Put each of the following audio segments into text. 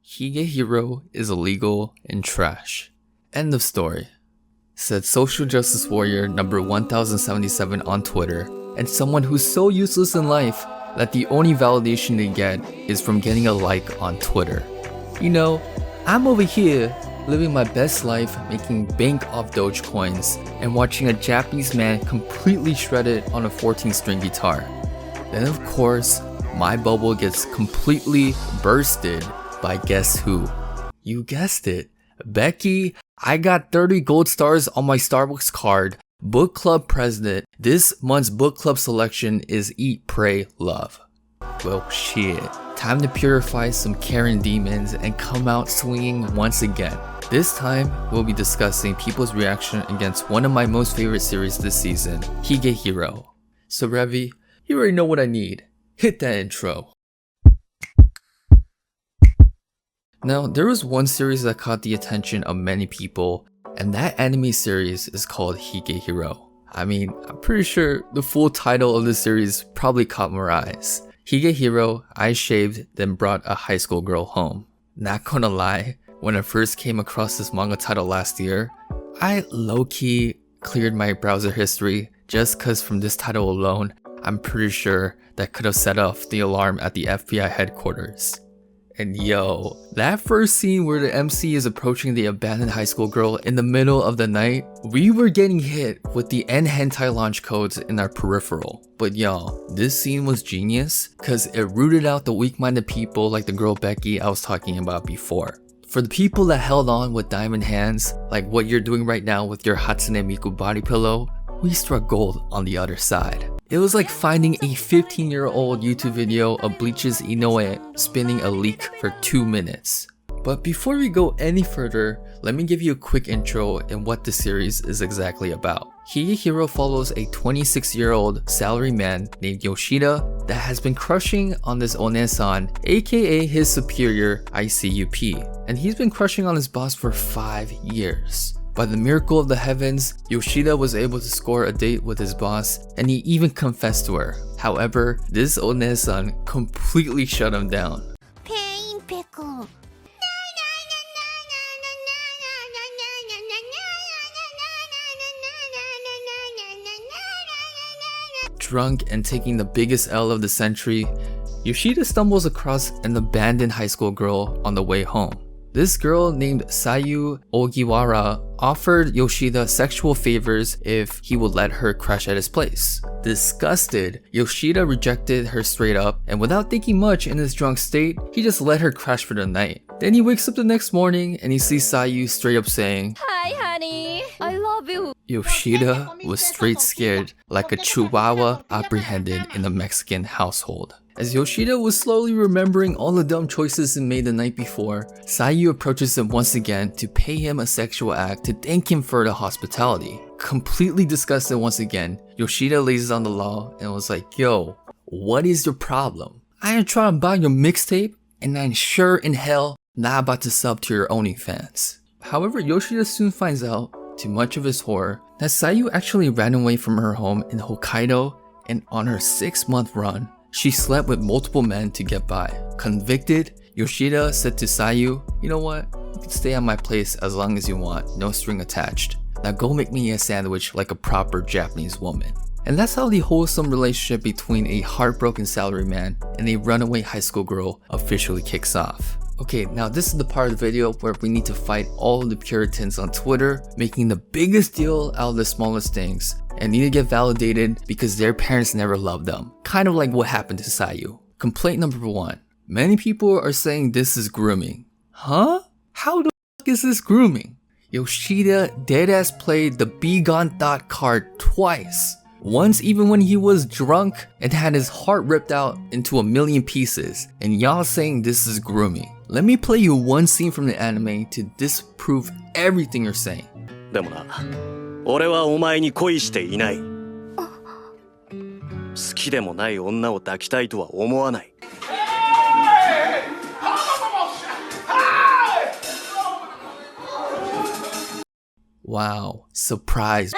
Higehiro is illegal and trash. End of story. Said social justice warrior number 1077 on Twitter, and someone who's so useless in life that the only validation they get is from getting a like on Twitter. You know, I'm over here living my best life, making bank off Dogecoins and watching a Japanese man completely shredded on a 14-string guitar. Then of course, my bubble gets completely bursted by guess who? You guessed it, Becky. I got 30 gold stars on my Starbucks card. Book club president. This month's book club selection is Eat, Pray, Love. Well shit, time to purify some Karen demons and come out swinging once again. This time, we'll be discussing people's reaction against one of my most favorite series this season, Higehiro. So Revi, you already know what I need. Hit that intro. Now, there was one series that caught the attention of many people, and that anime series is called Higehiro. I mean, I'm pretty sure the full title of the series probably caught more eyes. Higehiro, I shaved, then brought a high school girl home. Not gonna lie, when I first came across this manga title last year, I low-key cleared my browser history just cause from this title alone, I'm pretty sure that could have set off the alarm at the FBI headquarters. And yo, that first scene where the MC is approaching the abandoned high school girl in the middle of the night, we were getting hit with the N hentai launch codes in our peripheral. But y'all, this scene was genius cause it rooted out the weak-minded people like the girl Becky I was talking about before. For the people that held on with diamond hands, like what you're doing right now with your Hatsune Miku body pillow, we struck gold on the other side. It was like finding a 15-year-old YouTube video of Bleach's Inoue spinning a leak for 2 minutes. But before we go any further, let me give you a quick intro in what the series is exactly about. Higehiro follows a 26-year-old salaryman named Yoshida that has been crushing on this Onesan, aka his superior ICUP, and he's been crushing on his boss for 5 years. By the miracle of the heavens, Yoshida was able to score a date with his boss, and he even confessed to her. However, this Onesan completely shut him down. Pain pickle. Drunk and taking the biggest L of the century, Yoshida stumbles across an abandoned high school girl on the way home. This girl named Sayu Ogiwara offered Yoshida sexual favors if he would let her crash at his place. Disgusted, Yoshida rejected her straight up, and without thinking much in his drunk state, he just let her crash for the night. Then he wakes up the next morning and he sees Sayu straight up saying, Hi honey, I love you. Yoshida was straight scared like a chihuahua apprehended in a Mexican household. As Yoshida was slowly remembering all the dumb choices he made the night before, Sayu approaches him once again to pay him a sexual act to thank him for the hospitality. Completely disgusted once again, Yoshida lays on the law and was like, yo, what is your problem? I ain't trying to buy your mixtape, and I'm sure in hell not about to sub to your OnlyFans. However, Yoshida soon finds out, to much of his horror, that Sayu actually ran away from her home in Hokkaido, and on her 6-month run, she slept with multiple men to get by. Convicted, Yoshida said to Sayu, you know what, you can stay at my place as long as you want, no string attached. Now go make me a sandwich like a proper Japanese woman. And that's how the wholesome relationship between a heartbroken salaryman and a runaway high school girl officially kicks off. Okay, now this is the part of the video where we need to fight all of the Puritans on Twitter, making the biggest deal out of the smallest things, and need to get validated because their parents never loved them. Kind of like what happened to Sayu. Complaint number 1. Many people are saying this is grooming. Huh? How the f is this grooming? Yoshida deadass played the Be Gone Thought card twice. Once even when he was drunk and had his heart ripped out into a million pieces, and y'all saying this is grooming. Let me play you one scene from the anime to disprove everything you're saying. でもな、俺はお前に恋していない。好きでもない女を抱きたいとは思わない。Wow, surprise.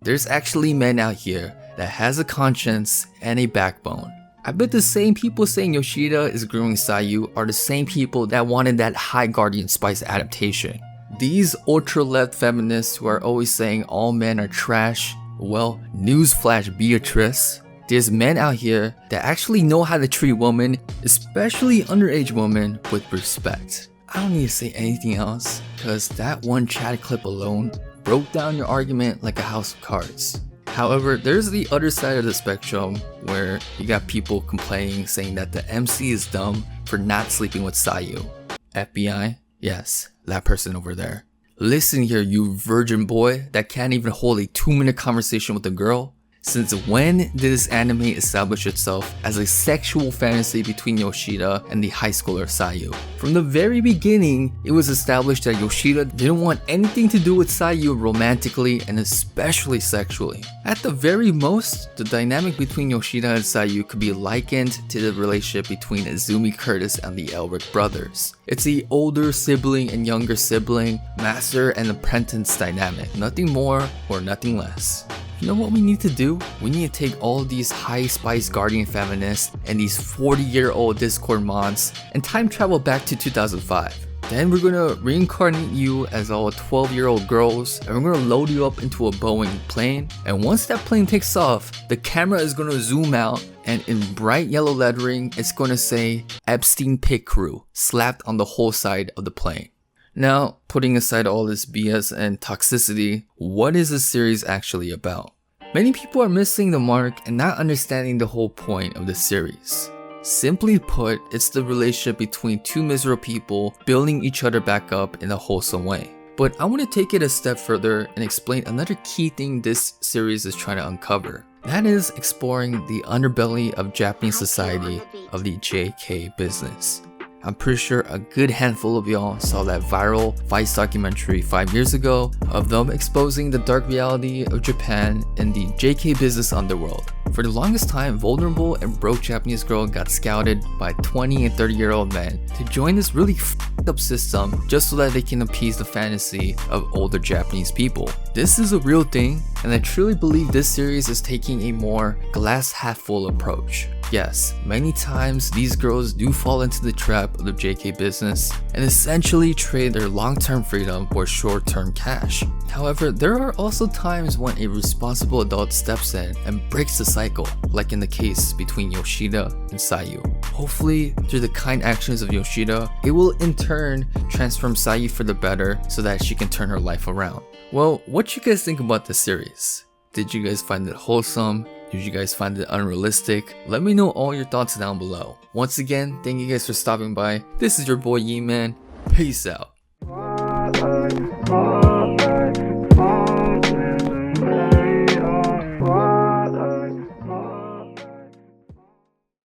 There's actually men out here that has a conscience and a backbone. I bet the same people saying Yoshida is grooming Sayu are the same people that wanted that High Guardian Spice adaptation. These ultra-left feminists who are always saying all men are trash, well, newsflash Beatrice, there's men out here that actually know how to treat women, especially underage women, with respect. I don't need to say anything else, cause that one chat clip alone broke down your argument like a house of cards. However, there's the other side of the spectrum where you got people complaining saying that the MC is dumb for not sleeping with Sayu. FBI? Yes, that person over there. Listen here, you virgin boy that can't even hold a 2-minute conversation with a girl. Since when did this anime establish itself as a sexual fantasy between Yoshida and the high schooler Sayu? From the very beginning, it was established that Yoshida didn't want anything to do with Sayu romantically and especially sexually. At the very most, the dynamic between Yoshida and Sayu could be likened to the relationship between Izumi Curtis and the Elric brothers. It's the older sibling and younger sibling, master and apprentice dynamic, nothing more or nothing less. You know what we need to do? We need to take all these high spice guardian feminists and these 40-year-old Discord mods and time travel back to 2005. Then we're gonna reincarnate you as all 12-year-old girls and we're gonna load you up into a Boeing plane, and once that plane takes off, the camera is gonna zoom out and in bright yellow lettering it's gonna say Epstein Pit Crew slapped on the whole side of the plane. Now, putting aside all this BS and toxicity, what is this series actually about? Many people are missing the mark and not understanding the whole point of the series. Simply put, it's the relationship between two miserable people building each other back up in a wholesome way. But I want to take it a step further and explain another key thing this series is trying to uncover. That is exploring the underbelly of Japanese society of the JK business. I'm pretty sure a good handful of y'all saw that viral Vice documentary 5 years ago of them exposing the dark reality of Japan in the JK business underworld. For the longest time, vulnerable and broke Japanese girls got scouted by 20 and 30-year-old men to join this really f***ed up system just so that they can appease the fantasy of older Japanese people. This is a real thing, and I truly believe this series is taking a more glass half full approach. Yes, many times these girls do fall into the trap of the JK business and essentially trade their long-term freedom for short-term cash. However, there are also times when a responsible adult steps in and breaks the cycle, like in the case between Yoshida and Sayu. Hopefully, through the kind actions of Yoshida, it will in turn transform Sayu for the better so that she can turn her life around. Well, what you guys think about this series? Did you guys find it wholesome? Did you guys find it unrealistic? Let me know all your thoughts down below. Once again, thank you guys for stopping by. This is your boy Yi Man. Peace out.